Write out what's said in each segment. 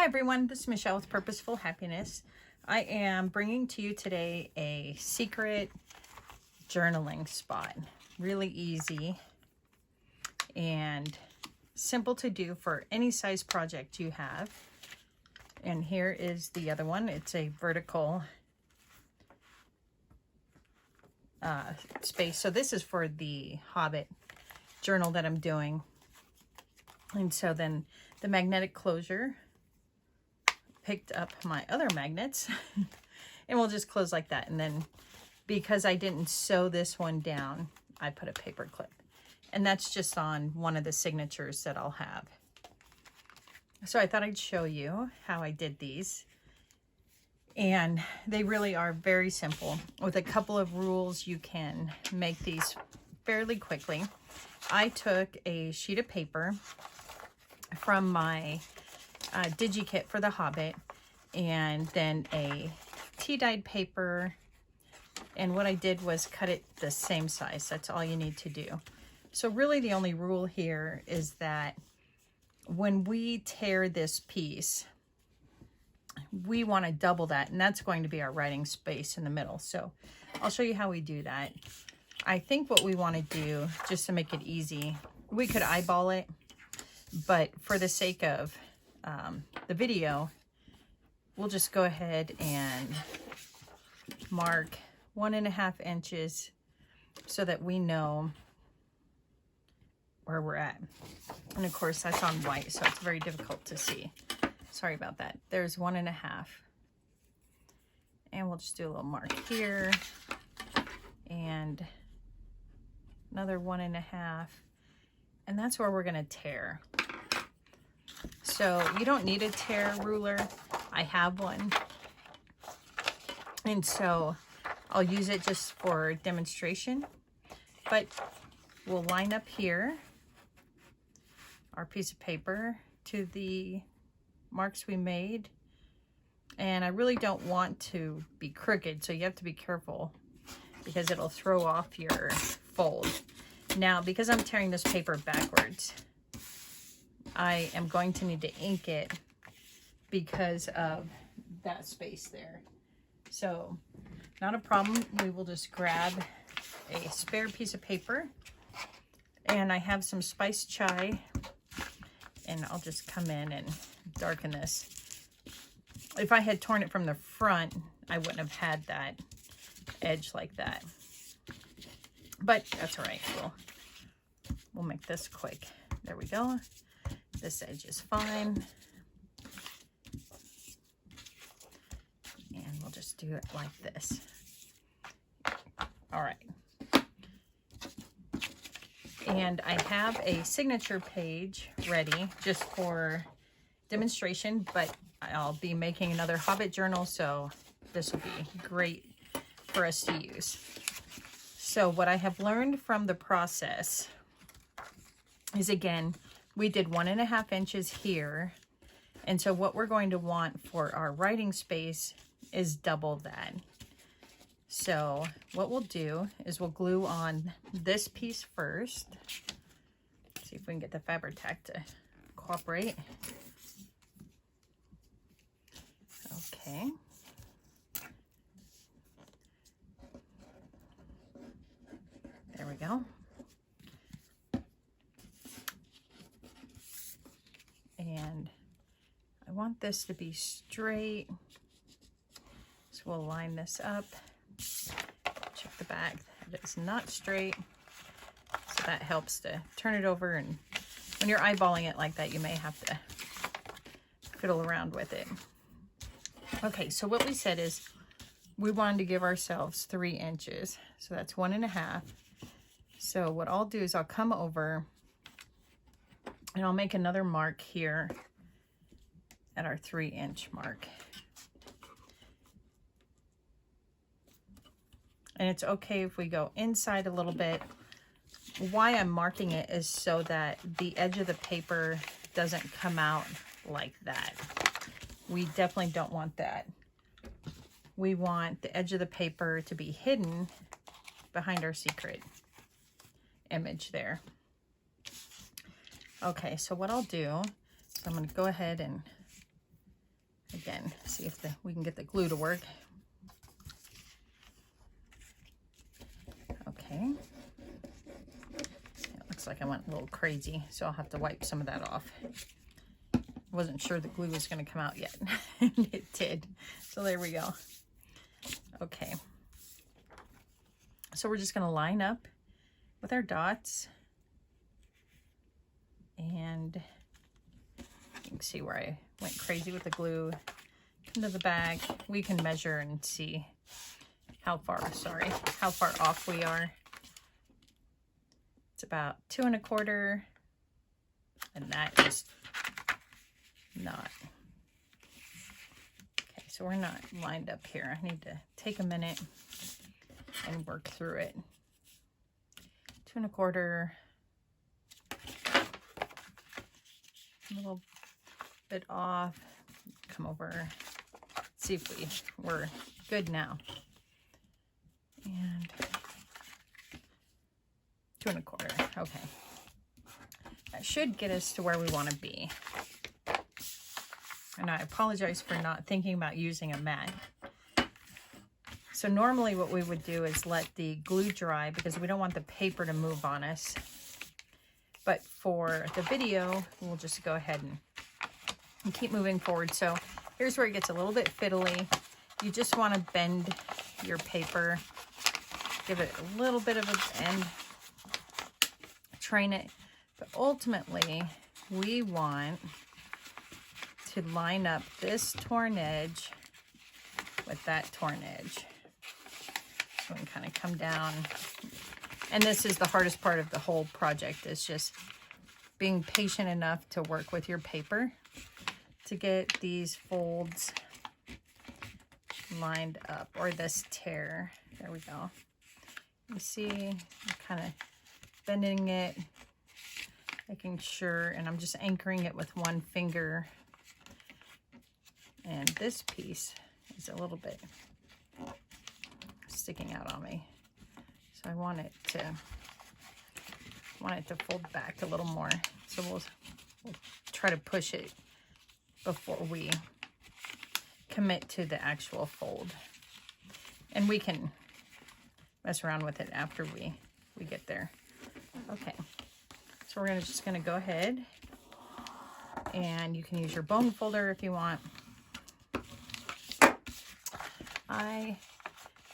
Hi everyone, this is Michelle with Purposeful Happiness. I am bringing to you today a secret journaling spot. Really easy and simple to do for any size project you have. And here is the other one. It's a vertical space. So this is for the Hobbit journal that I'm doing. And so then the magnetic closure picked up my other magnets and we'll just close like that. And then because I didn't sew this one down, I put a paper clip, and that's just on one of the signatures that I'll have. So I thought I'd show you how I did these, and they really are very simple. With a couple of rules, you can make these fairly quickly. I took a sheet of paper from my digi kit for the Hobbit, and then a tea-dyed paper, and what I did was cut it the same size. That's all you need to do. So really the only rule here is that when we tear this piece, we want to double that, and that's going to be our writing space in the middle. So I'll show you how we do that. I think what we want to do, just to make it easy, we could eyeball it, but for the sake of the video, we'll just go ahead and mark 1.5 inches so that we know where we're at. And of course that's on white, so it's very difficult to see. Sorry about that. There's 1.5. And we'll just do a little mark here and another 1.5. And that's where we're gonna tear. So you don't need a tear ruler. I have one. And so I'll use it just for demonstration. But we'll line up here our piece of paper to the marks we made. And I really don't want to be crooked, so you have to be careful because it'll throw off your fold. Now, because I'm tearing this paper backwards, I am going to need to ink it because of that space there. So, not a problem. We will just grab a spare piece of paper, and I have some spiced chai, and I'll just come in and darken this. If I had torn it from the front, I wouldn't have had that edge like that. But that's all right. We'll make this quick. There we go. This edge is fine. And we'll just do it like this. All right. And I have a signature page ready just for demonstration, but I'll be making another Hobbit journal, so this will be great for us to use. So what I have learned from the process is, again, we did 1.5 inches here. And so what we're going to want for our writing space is double that. So what we'll do is we'll glue on this piece first. See if we can get the Fabri-Tac to cooperate. Okay. There we go. And I want this to be straight. So we'll line this up. Check the back. That is not straight. So that helps to turn it over, and when you're eyeballing it like that, you may have to fiddle around with it. Okay, so what we said is we wanted to give ourselves 3 inches. So that's 1.5. So what I'll do is I'll come over and I'll make another mark here at our 3-inch mark. And it's okay if we go inside a little bit. Why I'm marking it is so that the edge of the paper doesn't come out like that. We definitely don't want that. We want the edge of the paper to be hidden behind our secret image there. Okay, so what I'll do is I'm going to go ahead and Again, see if we can get the glue to work. Okay. It looks like I went a little crazy, so I'll have to wipe some of that off. I wasn't sure the glue was going to come out yet. It did. So there we go. Okay. So we're just going to line up with our dots. And you can see where I went crazy with the glue. Come to the back. We can measure and see how far off we are. It's about 2 1/4, and that is not. Okay, so we're not lined up here. I need to take a minute and work through it. 2 1/4, a little bit off. Come over, see if we're good now. And 2 1/4. Okay. That should get us to where we want to be. And I apologize for not thinking about using a mat. So normally what we would do is let the glue dry because we don't want the paper to move on us. But for the video, we'll just go ahead and keep moving forward. So here's where it gets a little bit fiddly. You just want to bend your paper. Give it a little bit of a bend. Train it. But ultimately, we want to line up this torn edge with that torn edge. So we can kind of come down. And this is the hardest part of the whole project, is just being patient enough to work with your paper to get these folds lined up, or this tear. There we go. You see, I'm kind of bending it, making sure, and I'm just anchoring it with one finger. And this piece is a little bit sticking out on me. So I want it to fold back a little more. So we'll try to push it before we commit to the actual fold. And we can mess around with it after we get there. Okay. So we're just gonna go ahead, and you can use your bone folder if you want. I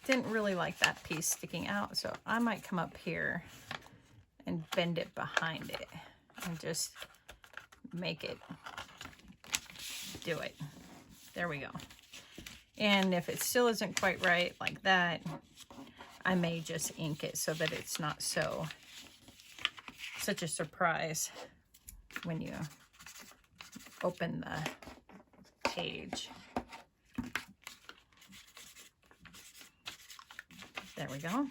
didn't really like that piece sticking out, so I might come up here and bend it behind it and just make it do it. There we go. And if it still isn't quite right like that, I may just ink it so that it's not such a surprise when you open the page. There we go.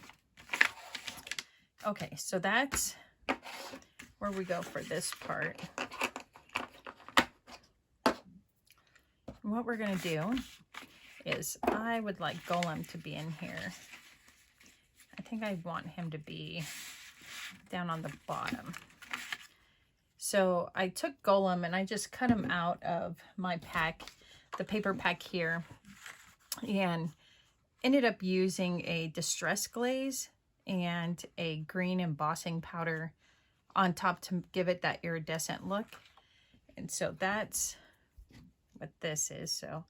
Okay, so that's where we go for this part. And what we're going to do is, I would like Golem to be in here. I think I want him to be down on the bottom. So I took Golem and I just cut him out of my pack, the paper pack here, and ended up using a distress glaze and a green embossing powder on top to give it that iridescent look. And so that's what this is. So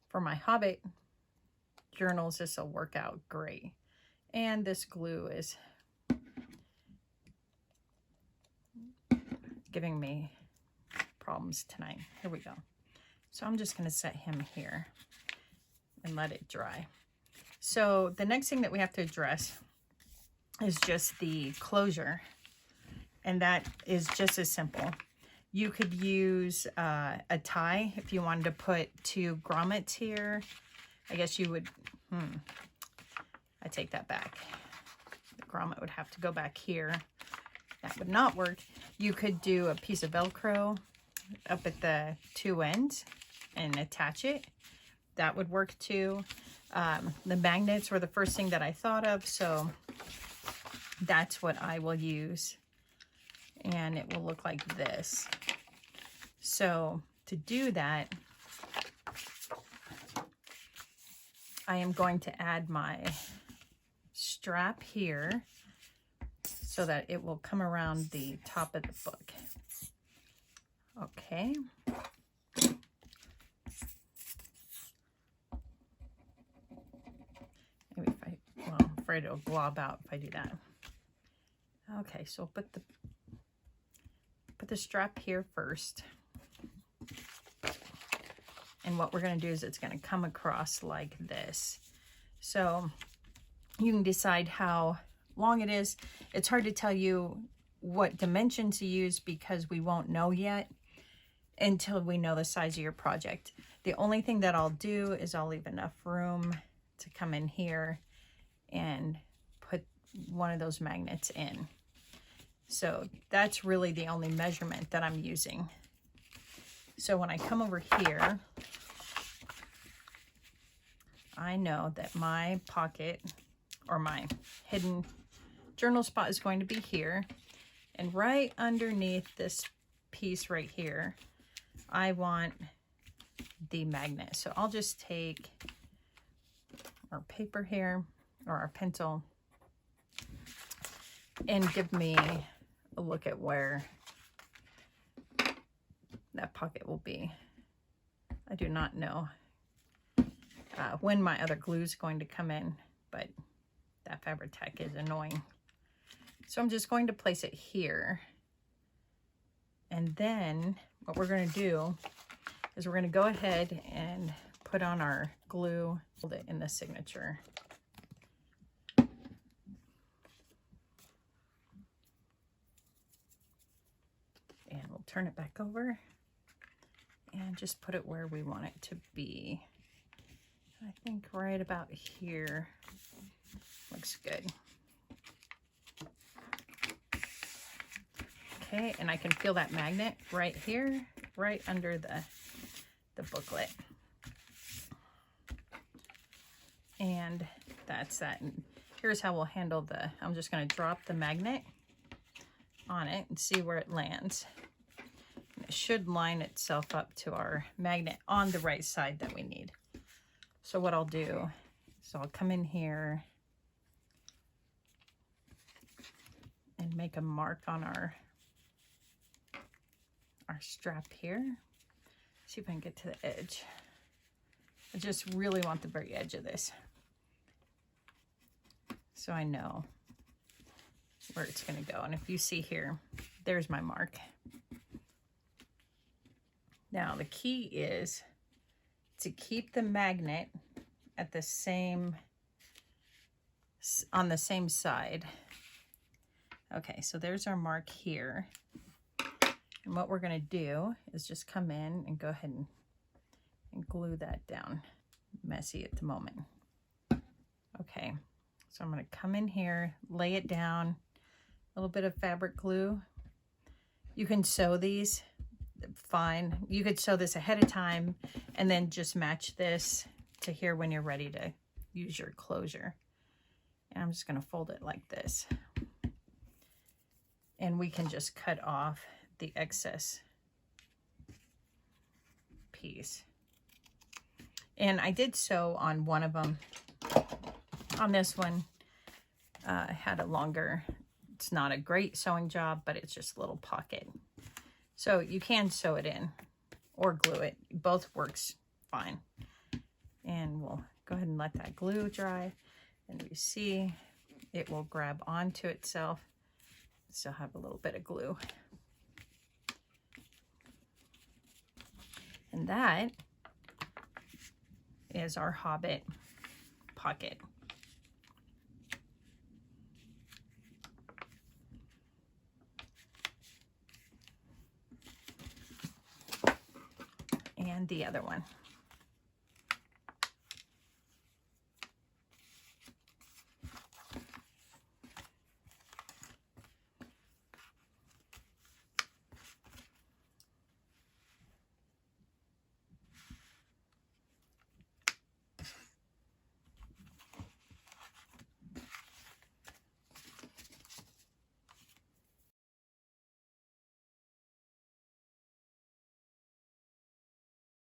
for my Hobbit journals, this will work out great. And this glue is giving me problems tonight. Here we go. So I'm just going to set him here and let it dry. So the next thing that we have to address is just the closure, and that is just as simple. You could use a tie if you wanted to put 2 grommets here. I guess you would, I take that back. The grommet would have to go back here. That would not work. You could do a piece of Velcro up at the 2 ends and attach it. That would work too. The magnets were the first thing that I thought of, so that's what I will use. And it will look like this. So to do that, I am going to add my strap here so that it will come around the top of the book. Okay. Maybe if well, I'm afraid it'll glob out if I do that. Okay, so put the strap here first. And what we're going to do is it's going to come across like this. So you can decide how long it is. It's hard to tell you what dimension to use because we won't know yet until we know the size of your project. The only thing that I'll do is I'll leave enough room to come in here and put one of those magnets in. So that's really the only measurement that I'm using. So when I come over here, I know that my pocket or my hidden journal spot is going to be here. And right underneath this piece right here, I want the magnet. So I'll just take our paper here or our pencil and give me a look at where that pocket will be. I do not know when my other glue is going to come in, but that Fabri-Tac is annoying. So I'm just going to place it here. And then what we're going to do is we're going to go ahead and put on our glue, hold it in the signature. And we'll turn it back over and just put it where we want it to be. I think right about here looks good. Okay, and I can feel that magnet right here, right under the booklet. And that's that. And here's how we'll handle I'm just going to drop the magnet on it and see where it lands. And it should line itself up to our magnet on the right side that we need. So what I'll do is I'll come in here and make a mark on our strap here. See if I can get to the edge. I just really want the very edge of this, so I know where it's going to go. And if you see here, there's my mark. Now the key is to keep the magnet at the same, on the same side. Okay, so there's our mark here. And what we're going to do is just come in and go ahead and glue that down. Messy at the moment. Okay, so I'm going to come in here, lay it down, a little bit of fabric glue. You can sew these, fine. You could sew this ahead of time and then just match this to here when you're ready to use your closure. And I'm just going to fold it like this. And we can just cut off the excess piece. And I did sew on one of them. On this one, I had a longer, it's not a great sewing job, but it's just a little pocket. So you can sew it in or glue it. Both works fine. And we'll go ahead and let that glue dry. And you see it will grab onto itself. Still have a little bit of glue. And that is our Hobbit pocket. And the other one.